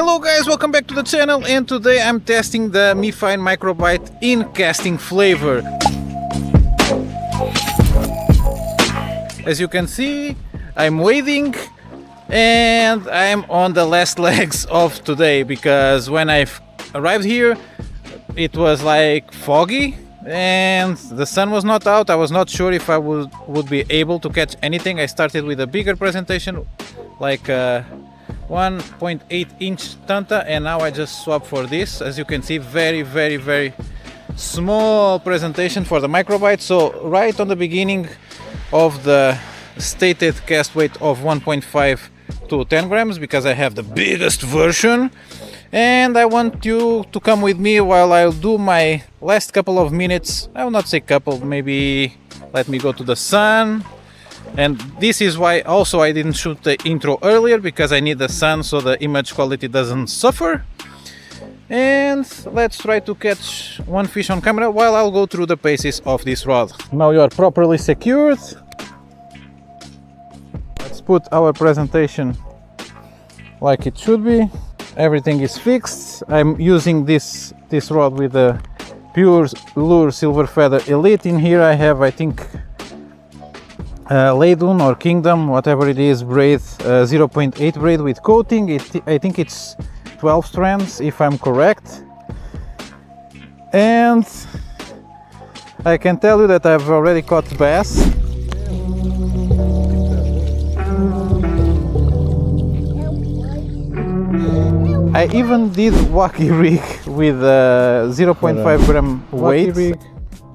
Hello guys, welcome back to the channel, and today I'm testing the Mi-Fine Microbite in casting flavor. As you can see, I'm wading and I'm on the last legs of today, because when I arrived here it was like foggy and the sun was not out. I was not sure if I would be able to catch anything. I started with a bigger presentation, like 1.8 inch Tanta, and now I just swapped for this. As you can see, very small presentation for the Microbite. So right on the beginning of the stated cast weight of 1.5 to 10 grams, because I have the biggest version, and I want you to come with me while I'll do my last couple of minutes. I will not say couple, maybe let me go to the sun. And this is why also I didn't shoot the intro earlier, because I need the sun so the image quality doesn't suffer. And let's try to catch one fish on camera while I'll go through the paces of this rod. Now you are properly secured. Let's put our presentation like it should be. Everything is fixed. I'm using this rod with the Pure Lure Silver Feather Elite. In here I have, I think, Laydun or Kingdom, whatever it is, braid, 0.8 braid with coating. I think it's 12 strands if I'm correct. And I can tell you that I've already caught bass. I even did Wacky Rig with a 0.5 gram weight. Wacky Rig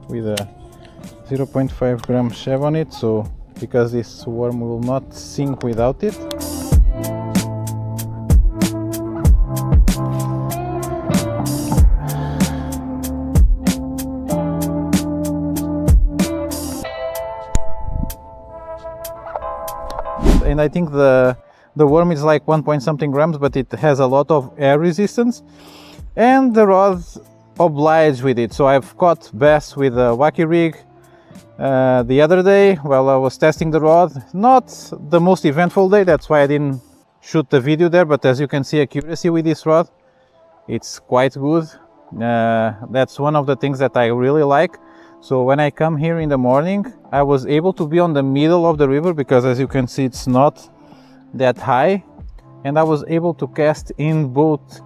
with a 0.5 gram shave on it, so because this worm will not sink without it. And I think the worm is like 1 point something grams, but it has a lot of air resistance, and the rod obliged with it. So I've caught bass with a Wacky Rig the other day while I was testing the rod. Not the most eventful day, that's why I didn't shoot the video there, but as you can see, accuracy with this rod, it's quite good. That's one of the things that I really like. So when I come here in the morning, I was able to be on the middle of the river, because as you can see, it's not that high, and I was able to cast in both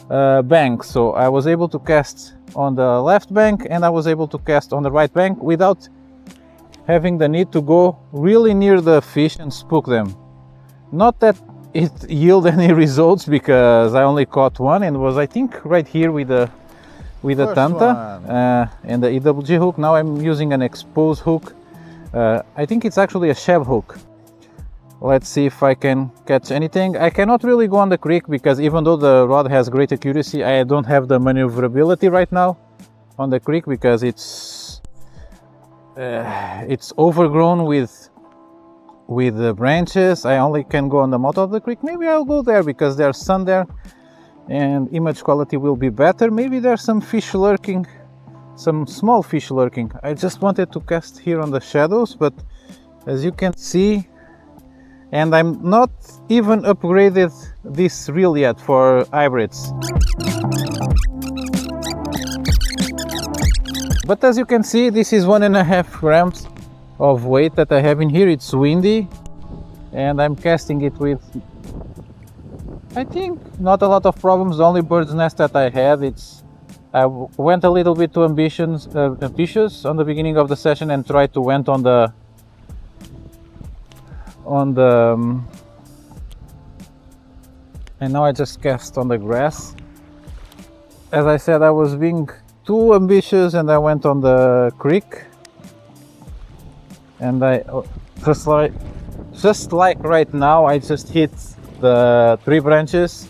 banks. So I was able to cast on the left bank and I was able to cast on the right bank without having the need to go really near the fish and spook them. Not that it yielded any results, because I only caught one, and was, I think, right here with the Tanta and the EWG hook. Now I'm using an exposed hook. I think it's actually a shave hook. Let's see if I can catch anything. I cannot really go on the creek, because even though the rod has great accuracy, I don't have the maneuverability right now on the creek, because it's overgrown with the branches. I only can go on the mouth of the creek. Maybe I'll go there, because there's sun there and image quality will be better. Maybe there's some fish lurking, some small fish lurking. I just wanted to cast here on the shadows, but as you can see, and I'm not even upgraded this reel yet for hybrids. But as you can see, this is 1.5 grams of weight that I have in here. It's windy, and I'm casting it with, I think, not a lot of problems. The only bird's nest that I had, I went a little bit too ambitious on the beginning of the session and tried to went on the and now I just cast on the grass. As I said, I was being too ambitious and I went on the creek, and I just like right now, I just hit the tree branches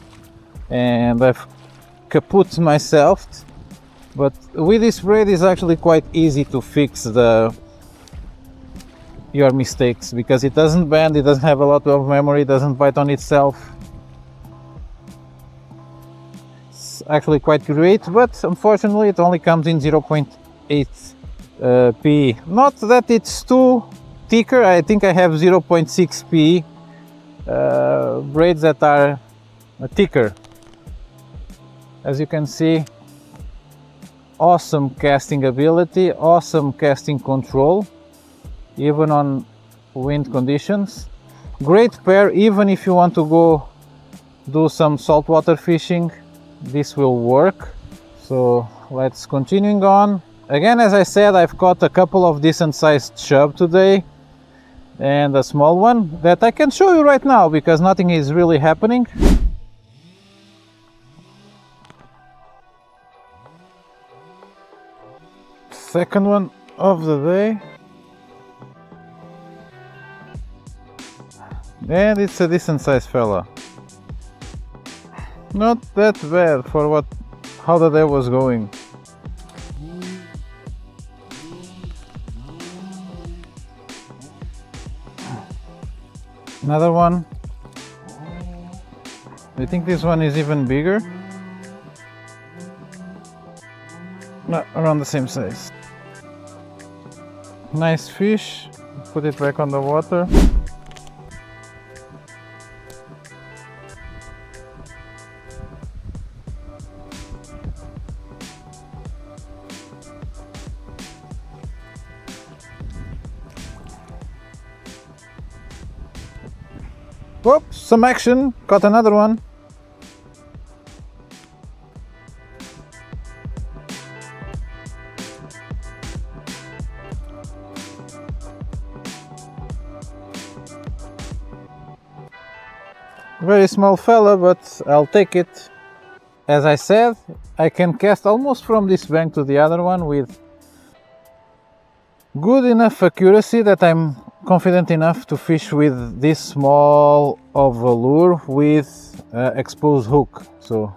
and I've kaput myself. But with this braid, it's actually quite easy to fix your mistakes, because it doesn't bend, it doesn't have a lot of memory, it doesn't bite on itself. It's actually quite great, but unfortunately it only comes in 0.8 PE. Not that it's too thicker, I think I have 0.6 PE braids that are thicker. As you can see, awesome casting ability, awesome casting control, even on wind conditions. Great pair, even if you want to go do some saltwater fishing, this will work. So let's continuing on. Again, as I said, I've caught a couple of decent sized chub today and a small one that I can show you right now because nothing is really happening. Second one of the day, and it's a decent sized fella. Not that bad for how the day was going. Another one. I think this one is even bigger. No, around the same size. Nice fish. Put it back on the water. Whoops, some action. Caught another one. Very small fella, but I'll take it. As I said, I can cast almost from this bank to the other one with good enough accuracy that I'm confident enough to fish with this small of a lure with exposed hook. So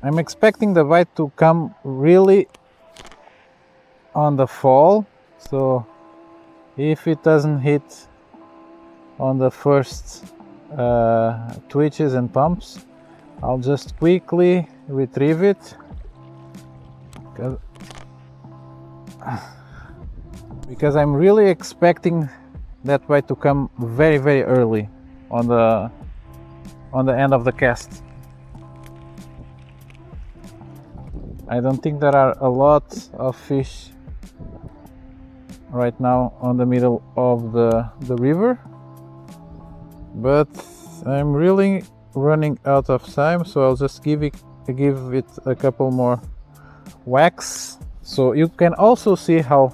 I'm expecting the bite to come really on the fall, so if it doesn't hit on the first twitches and pumps, I'll just quickly retrieve it because I'm really expecting that bite to come very, very early on the end of the cast. I don't think there are a lot of fish right now on the middle of the river, but I'm really running out of time, so I'll just give it a couple more whacks so you can also see how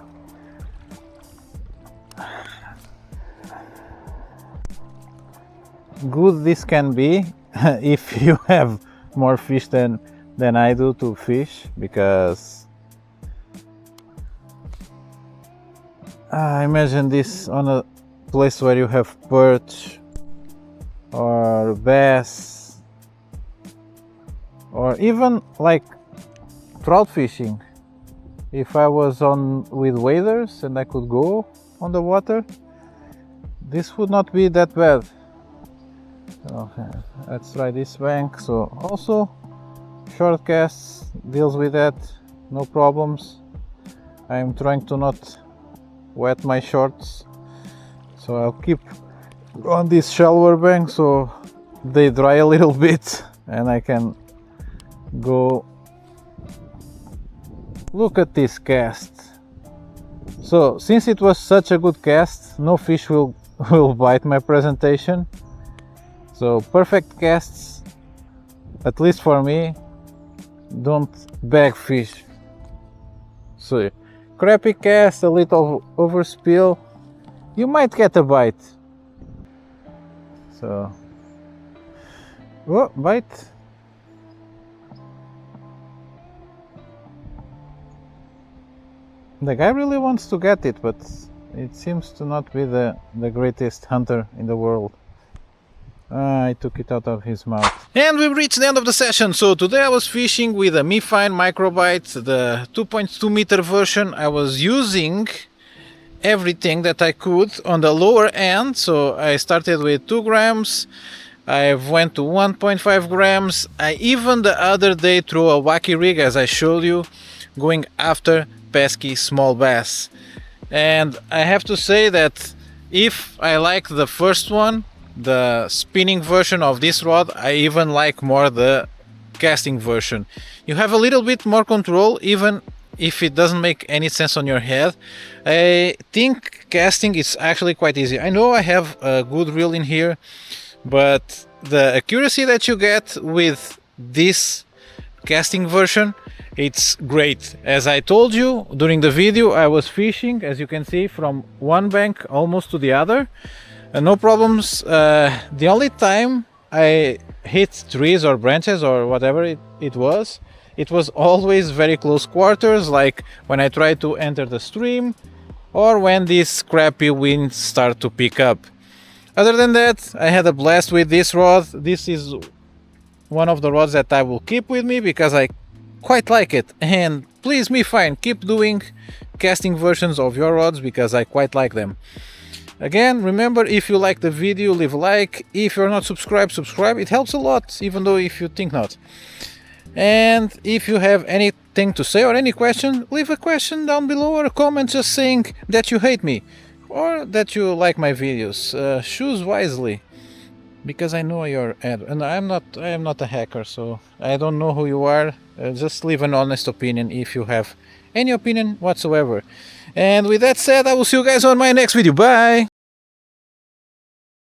good this can be if you have more fish than I do to fish, because imagine this on a place where you have perch or bass or even like trout fishing. If I was on with waders and I could go on the water, this would not be that bad. Okay, let's try this bank. So also short casts deals with that, no problems. I'm trying to not wet my shorts, so I'll keep on this shallower bank so they dry a little bit and I can go. Look at this cast. So since it was such a good cast, no fish will bite my presentation. So perfect casts, at least for me. Don't bag fish. So crappy cast, a little overspill, you might get a bite. So, oh, bite. The guy really wants to get it, but it seems to not be the greatest hunter in the world. I took it out of his mouth. And we've reached the end of the session. So today I was fishing with a Mi-Fine Microbite, the 2.2 meter version. I was using everything that I could on the lower end. So I started with 2 grams. I went to 1.5 grams. I even the other day threw a Wacky Rig, as I showed you, going after pesky small bass. And I have to say that if I like the first one, the spinning version of this rod, I even like more the casting version. You have a little bit more control, even if it doesn't make any sense on your head. I think casting is actually quite easy. I know I have a good reel in here, but the accuracy that you get with this casting version, it's great. As I told you during the video, I was fishing, as you can see, from one bank almost to the other, no problems. The only time I hit trees or branches or whatever it was always very close quarters, like when I tried to enter the stream or when these crappy winds start to pick up. Other than that, I had a blast with this rod. This is one of the rods that I will keep with me because I quite like it, and please me fine, keep doing casting versions of your rods because I quite like them. Again, remember, if you like the video, leave a like. If you're not subscribed, subscribe. It helps a lot, even though if you think not. And if you have anything to say or any question, leave a question down below or a comment just saying that you hate me or that you like my videos. Choose wisely, because I know you're and I am not a hacker, so I don't know who you are. Just leave an honest opinion if you have any opinion whatsoever. And with that said, I will see you guys on my next video. Bye!